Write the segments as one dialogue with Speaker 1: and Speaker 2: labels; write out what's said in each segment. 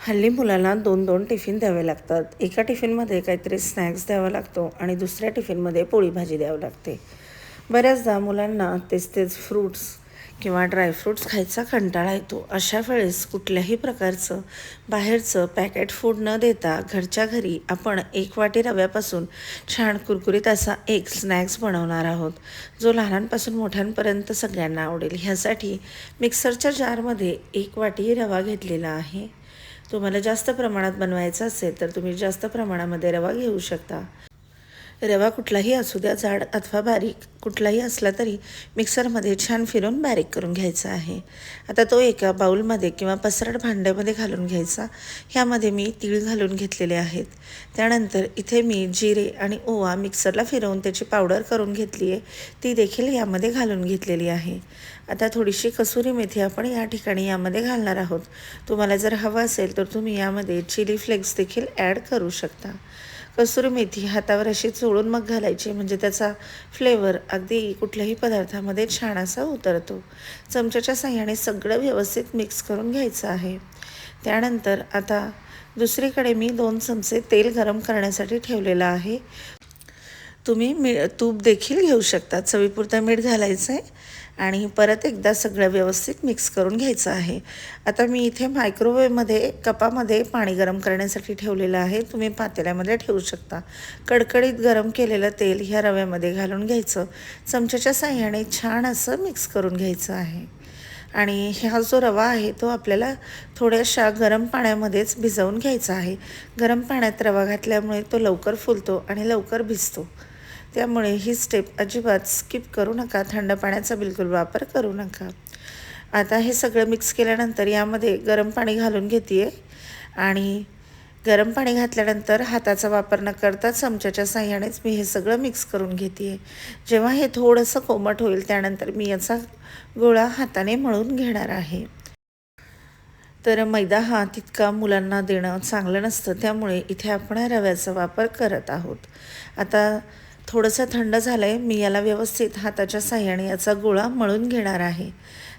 Speaker 1: हल्ली मुलांना 2-2 टिफिन द्यावे लागतात. एका टिफिनमध्ये काहीतरी स्नॅक्स द्यावा लागतो आणि दुसऱ्या टिफिनमध्ये पोळी भाजी द्यावी लागते. बऱ्याचदा मुलांना तेच फ्रूट्स किंवा ड्रायफ्रूट्स खायचा कंटाळा येतो. अशा वेळेस कुठल्याही प्रकारचं बाहेरचं पॅकेट फूड न देता घरच्या घरी आपण एक वाटी रव्यापासून छान कुरकुरीत असा एक स्नॅक्स बनवणार आहोत, जो लहानांपासून मोठ्यांपर्यंत सगळ्यांना आवडेल. ह्यासाठी मिक्सरच्या जारमध्ये 1 वाटी रवा घेतलेला आहे. तुम्हाला जास्त प्रमाणात बनवायचं असेल तर तुम्ही जास्त प्रमाणामध्ये रवा घेऊ शकता. रवा कुठलाही असू द्या, जाड अथवा बारीक कुठलाही असला तरी मिक्सरमध्ये छान फिरून बारीक करून घ्यायचा आहे. आता तो एका बाउलमध्ये किंवा पसरट भांड्यामध्ये घालून घ्यायचा. ह्यामध्ये मी तीळ घालून घेतलेले आहेत. त्यानंतर इथे मी जिरे आणि ओवा मिक्सरला फिरवून त्याची पावडर करून घेतली आहे, ती देखील यामध्ये घालून घेतलेली आहे. आता थोडीशी कसुरी मेथी आपण या ठिकाणी यामध्ये घालणार आहोत. तुम्हाला जर हवं असेल तर तुम्ही यामध्ये चिली फ्लेक्स देखील ॲड करू शकता. कसुरी मेथी हातावर अशी चोळून मग घालायची, म्हणजे त्याचा फ्लेवर अगदी कुठल्याही पदार्थामध्ये छान असा उतरतो. चमच्याच्या साहाय्याने सगळं व्यवस्थित मिक्स करून घ्यायचं आहे. त्यानंतर आता दुसरीकडे मी 2 चमचे तेल गरम करण्यासाठी ठेवलेलं आहे. तुम्ही तूप देखील घेऊ शकता. चवीपुरतं मीठ घालायचं आहे आणि परत एकदा सगळं व्यवस्थित मिक्स करून घ्यायचं आहे. आता मी इथे मायक्रोवेव्हमध्ये कपामध्ये पाणी गरम करण्यासाठी ठेवलेलं आहे. तुम्ही पातेल्यामध्ये ठेवू शकता. कडकडीत गरम केलेलं तेल ह्या रव्यामध्ये घालून घ्यायचं. चमच्याच्या साहाय्याने छान असं मिक्स करून घ्यायचं आहे. आणि हा जो रवा आहे तो आपल्याला थोड्याशा गरम पाण्यामध्येच भिजवून घ्यायचा आहे. गरम पाण्यात रवा घातल्यामुळे तो लवकर फुलतो आणि लवकर भिजतो. त्यामुळे ही स्टेप अजिबात स्किप करू नका. थंड पाण्याचा बिलकुल वापर करू नका. आता हे सगळं मिक्स केल्यानंतर यामध्ये गरम पाणी घालून घेते आहे आणि गरम पाणी घातल्यानंतर हाताचा वापर न करता चमच्याच्या साहाय्यानेच मी हे सगळं मिक्स करून घेते आहे. जेव्हा हे थोडंसं कोमट होईल त्यानंतर मी याचा गोळा हाताने मळून घेणार आहे. तर मैदा हा तितका मुलांना देणं चांगलं नसतं, त्यामुळे इथे आपण रव्याचा वापर करत आहोत. आता थोडंसं थंड झालं आहे. मी याला व्यवस्थित हाताच्या साहाय्याने याचा गोळा मळून घेणार आहे.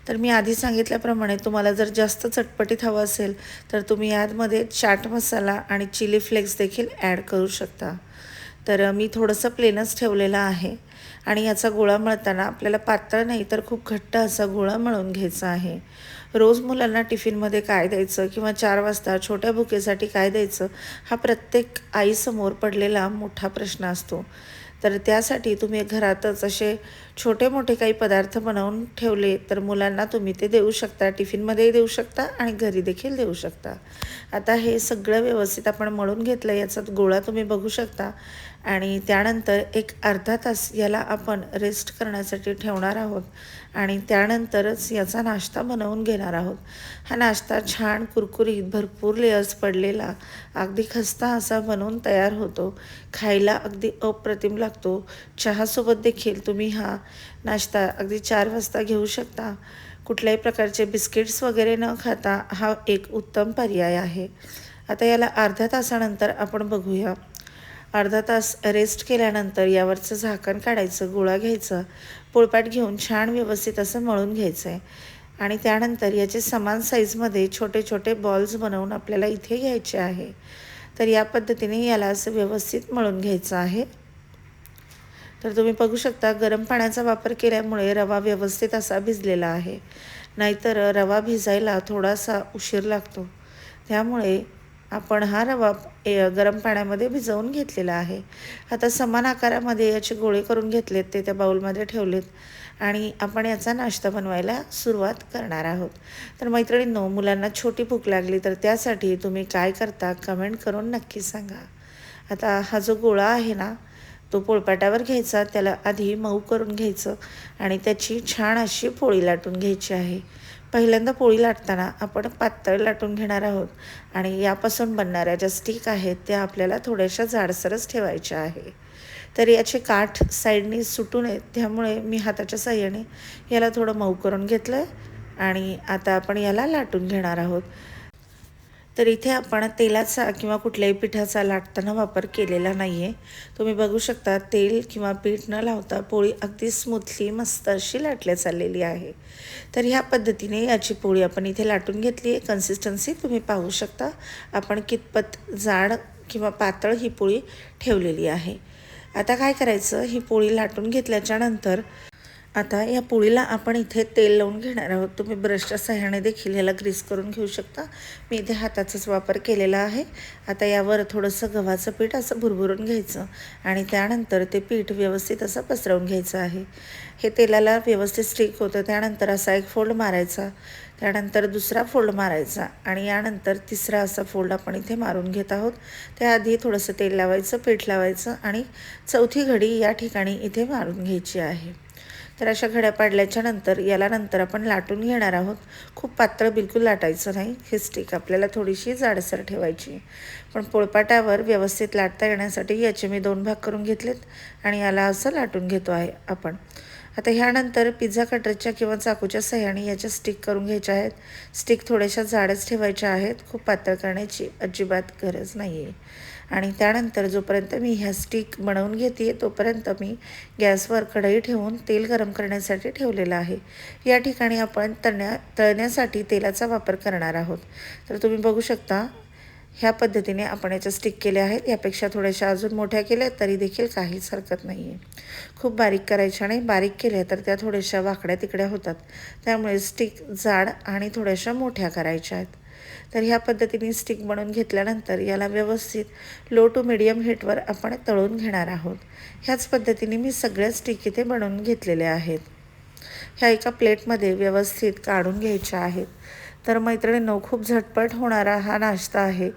Speaker 1: तर मी आधी सांगितल्याप्रमाणे तुम्हाला जर जास्त चटपटीत हवं असेल तर तुम्ही यामध्ये चाट मसाला आणि चिली फ्लेक्स देखील ॲड करू शकता. तर मी थोडंसं प्लेनच ठेवलेलं आहे आणि याचा गोळा मळताना आपल्याला पातळ नाही तर खूप घट्ट असा गोळा मळून घ्यायचा आहे. रोज मुलांना टिफिनमध्ये काय द्यायचं किंवा 4 वाजता छोट्या भुकेसाठी काय द्यायचं, हा प्रत्येक आईसमोर पडलेला मोठा प्रश्न असतो. तर त्यासाठी तुम्ही घरातच असे छोटे मोठे काही पदार्थ बनवून ठेवले तर मुलांना तुम्ही ते देऊ शकता. टिफिनमध्येही देऊ शकता आणि घरी देखील देऊ शकता. आता हे सगळं व्यवस्थित आपण मळून घेतलं. याचा गोळा तुम्ही बघू शकता आणि त्यानंतर एक अर्धा तास याला आपण रेस्ट करण्यासाठी ठेवणार आहोत आणि त्यानंतरच याचा नाश्ता बनवून घेणार आहोत. हा नाश्ता छान कुरकुरीत भरपूर लेयर्स पडलेला अगदी खस्ता असा बनवून तयार होतो. खायला अगदी अप्रतिम लागतो. चहासोबत देखील तुम्ही हा नाश्ता अगदी 4 वाजता घेऊ शकता. कुठल्याही प्रकारचे बिस्किट्स वगैरे न खाता हा एक उत्तम पर्याय आहे. आता याला अर्ध्या तासानंतर आपण बघूया. अर्धा तास रेस्ट केल्यानंतर यावरचं झाकण काढायचं, गोळा घ्यायचा, पोळपाट घेऊन छान व्यवस्थित असं मळून घ्यायचं आहे आणि त्यानंतर याचे समान साईजमध्ये छोटे छोटे बॉल्स बनवून आपल्याला इथे घ्यायचे आहे. तर या पद्धतीने याला असं व्यवस्थित मळून घ्यायचं आहे. तर तुम्ही बघू शकता गरम पाण्याचा वापर केल्यामुळे रवा व्यवस्थित असा भिजलेला आहे. नाहीतर रवा भिजायला थोडासा उशीर लागतो. त्यामुळे आपण हा रवा गरम पाण्यामध्ये भिजवून घेतलेला आहे. आता समान आकारामध्ये याचे गोळे करून घेतलेत, ते त्या बाउलमध्ये ठेवलेत आणि आपण याचा नाश्ता बनवायला सुरुवात करणार आहोत. तर मैत्रिणींनो, मुलांना छोटी भूक लागली तर त्यासाठी तुम्ही काय करता कमेंट करून नक्की सांगा. आता हा जो गोळा आहे ना, तो पोळपाटावर घ्यायचा, त्याला आधी मऊ करून घ्यायचं आणि त्याची छान अशी पोळी लाटून घ्यायची आहे. पहिल्यांदा पोळी लाटताना आपण पातळ लाटून घेणार आहोत आणि यापासून बनणाऱ्या ज्या स्टिक आहेत त्या आपल्याला थोड्याशा जाडसरच ठेवायच्या आहे. तर याचे काठ साईडनी सुटू नयेत, त्यामुळे मी हाताच्या साहाय्याने याला थोडं मऊ करून घेतलं आणि आता आपण याला लाटून घेणार आहोत. तर इथे आपण तेलाचा किंवा कुठल्याही पिठाचा लाटताना वापर केलेला नाही आहे. तुम्ही बघू शकता तेल किंवा पीठ न लावता पोळी अगदी स्मूथली मस्त अशी लाटल्या चाललेली आहे. तर ह्या पद्धतीने याची पोळी आपण इथे लाटून घेतली आहे. कन्सिस्टन्सी तुम्ही पाहू शकता आपण कितपत जाड किंवा पातळ ही पोळी ठेवलेली आहे. आता काय करायचं, ही पोळी लाटून घेतल्याच्या नंतर आता या पोळीला आपण इथे तेल लावून घेणार आहोत. तुम्ही ब्रशच्या सहाय्याने देखील याला ग्रीस करून घेऊ शकता. मी इथे हाताचाच वापर केलेला आहे. आता यावर थोडंसं गव्हाचं पीठ असं भुरभुरून घ्यायचं आणि त्यानंतर ते पीठ व्यवस्थित असं पसरवून घ्यायचं आहे. हे तेलाला व्यवस्थित स्टिक होतं. त्यानंतर असा एक फोल्ड मारायचा, त्यानंतर दुसरा फोल्ड मारायचा आणि यानंतर तिसरा असा फोल्ड आपण इथे मारून घेत आहोत. त्याआधी थोडंसं तेल लावायचं, पीठ लावायचं आणि चौथी घडी या ठिकाणी इथे मारून घ्यायची आहे. तर अशा घड्या पाडल्याच्या नंतर याला नंतर आपण लाटून घेणार आहोत. खूप पातळ बिलकुल लाटायचं नाही. हे स्टिक आपल्याला थोडीशी जाडसर ठेवायची. पण पोळपाटावर व्यवस्थित लाटता येण्यासाठी याचे मी 2 भाग करून घेतलेत आणि याला असं लाटून घेतो आहे आपण. आता ह्यानंतर पिझ्झा कटरच्या किंवा चाकूच्या सहाय्याने याच्या स्टिक करून घ्यायच्या आहेत. स्टिक थोड्याशा जाडच ठेवायच्या आहेत. खूप पातळ करण्याची अजिबात गरज नाही आहे. आणि त्यानंतर जोपर्यंत मी ह्या स्टिक बनवून घेते तोपर्यंत मी गॅसवर कढई ठेवून तेल गरम करण्यासाठी ठेवलेलं आहे. या ठिकाणी आपण तळण्यासाठी तेलाचा वापर करणार आहोत. तर तुम्ही बघू शकता ह्या पद्धतीने आपण याच्या स्टिक केल्या आहेत. यापेक्षा थोड्याशा अजून मोठ्या केल्या तरी देखील काहीच हरकत नाही आहे. खूप बारीक करायच्या नाही. बारीक केल्या तर त्या थोड्याशा वाकड्या तिकड्या होतात. त्यामुळे स्टिक जाड आणि थोड्याशा मोठ्या करायच्या आहेत. तर ह्या पद्धतीने स्टिक बनवून घेतल्यानंतर याला व्यवस्थित लो टू मिडियम हीटवर आपण तळून घेणार आहोत. ह्याच पद्धतीने मी सगळ्या स्टिक इथे बनवून घेतलेल्या आहेत. ह्या एका प्लेटमध्ये व्यवस्थित काढून घ्यायच्या आहेत. तर मैत्रिणींनो, खूप झटपट होणारा हा नाश्ता आहे.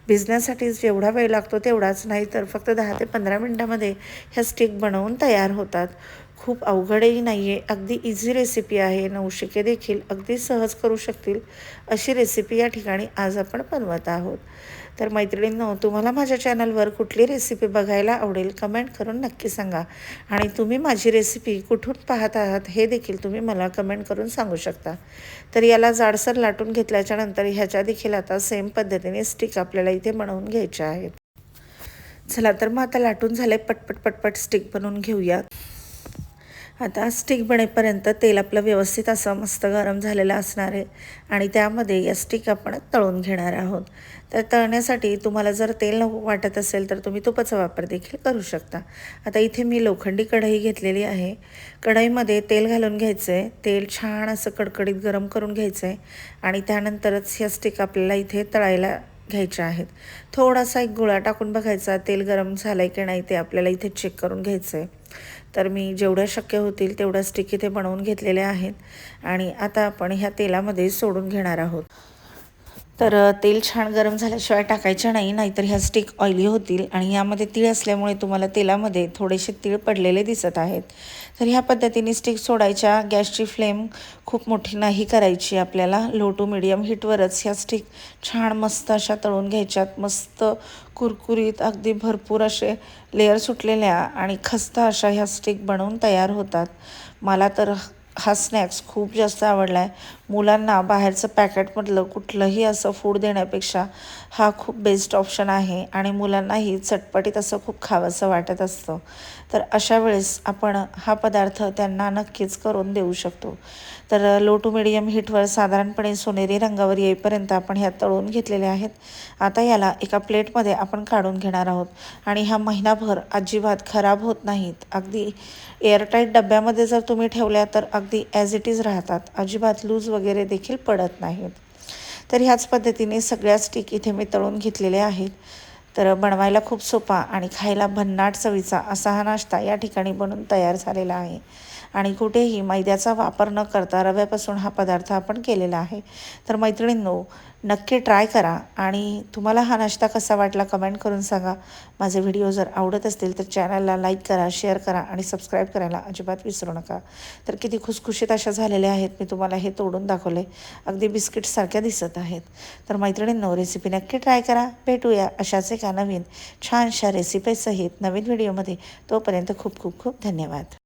Speaker 1: भिजण्यासाठी जेवढा वेळ लागतो तेवढाच नाही तर फक्त 10 ते 15 मिनटामध्ये ह्या स्टिक बनवून तयार होतात. खूप अवघडही नाही आहे. अगदी इझी रेसिपी आहे. नवशिके देखील अगदी सहज करू शकतील अशी रेसिपी या ठिकाणी आज आपण बनवत आहोत. तर मैत्रिणींनो, तुम्हाला माझ्या चॅनलवर कुठली रेसिपी बघायला आवडेल कमेंट करून नक्की सांगा. आणि तुम्ही माझी रेसिपी कुठून पाहत आहात हे देखील तुम्ही मला कमेंट करून सांगू शकता. तर याला जाडसर लाटून घेतल्याच्या नंतर ह्याच्या देखील आता सेम पद्धतीने स्टिक आपल्याला इथे बनवून घ्यायच्या आहेत. चला तर मग आता लाटून झाले, पटपट स्टिक बनवून घेऊया. आता स्टिक बनेपर्यंत तेल आपलं व्यवस्थित असं मस्त गरम झालेलं असणार आहे आणि त्यामध्ये या स्टिक आपण तळून घेणार आहोत. तर तळण्यासाठी तुम्हाला जर तेल नको वाटत असेल तर तुम्ही तुपाचा वापर देखील करू शकता. आता इथे मी लोखंडी कढई घेतलेली आहे. कढईमध्ये तेल घालून घ्यायचं आहे. तेल छान असं कडकडीत गरम करून घ्यायचं आहे आणि त्यानंतरच ह्या स्टिक आपल्याला इथे तळायला घ्यायच्या आहेत. थोडासा एक गुळा टाकून बघायचा तेल गरम झालं आहे की नाही ते आपल्याला इथे चेक करून घ्यायचं आहे. तर मी जेवढ्या शक्य होतील तेवढ्या स्टिक इथे बनवून घेतलेल्या आहेत आणि आता आपण ह्या तेलामध्ये सोडून घेणार आहोत. तर तेल छान गरम झाल्याशिवाय टाकायचं नाही, नाहीतर ह्या स्टिक ऑइली होतील आणि यामध्ये तीळ असल्यामुळे तुम्हाला तेलामध्ये थोडेसे तीळ पडलेले दिसत आहेत. तर ह्या पद्धतीने स्टिक सोडायच्या. गॅसची फ्लेम खूप मोठी नाही करायची आपल्याला. लो टू मिडियम हीटवरच ह्या स्टिक छान मस्त अशा तळून घ्यायच्यात. मस्त कुरकुरीत अगदी भरपूर असे लेयर सुटलेल्या आणि खस्ता अशा ह्या स्टिक बनवून तयार होतात. मला तर हा स्नॅक्स खूप जास्त आवडला आहे. मुलांना बाहेरचं पॅकेटमधलं कुठलंही असं फूड देण्यापेक्षा हा खूप बेस्ट ऑप्शन आहे आणि मुलांनाही चटपटीत असं खूप खावंसं वाटत असतं. तर अशा वेळेस आपण हा पदार्थ त्यांना नक्कीच करून देऊ शकतो. तर लो टू मिडियम हीटवर साधारणपणे सोनेरी रंगावर येईपर्यंत आपण ह्या तळून घेतलेल्या आहेत. आता याला एका प्लेटमध्ये आपण काढून घेणार आहोत आणि हा महिनाभर अजिबात खराब होत नाहीत. अगदी एअरटाईट डब्यामध्ये जर तुम्ही ठेवल्या तर अगदी ॲज इट इज राहतात. अजिबात लूज वगैरे देखील पडत नाहीत. तर ह्याच पद्धतीने सगळ्या स्टिक इथे मी तळून घेतलेल्या आहेत. तर बनवायला खूप सोपा आणि खायला भन्नाट चवीचा असा हा नाश्ता या ठिकाणी बनून तयार झालेला आहे आणि कुठेही मैद्याचा वापर न करता रव्यापासून हा पदार्थ आपण केलेला आहे. तर मैत्रिणींनो, नक्की ट्राय करा आणि तुम्हाला हा नाश्ता कसा वाटला कमेंट करून सांगा. माझे व्हिडिओ जर आवडत असतील तर चॅनलला लाईक करा, शेअर करा आणि सबस्क्राईब करायला अजिबात विसरू नका. तर किती खुसखुशीत अशा झालेल्या आहेत. मी तुम्हाला हे तोडून दाखवले. अगदी बिस्किटसारख्या दिसत आहेत. तर मैत्रिणींनो, रेसिपी नक्की ट्राय करा. भेटूया अशाच एका नवीन छानशा रेसिपीसहित नवीन व्हिडिओमध्ये. तोपर्यंत खूप खूप खूप धन्यवाद.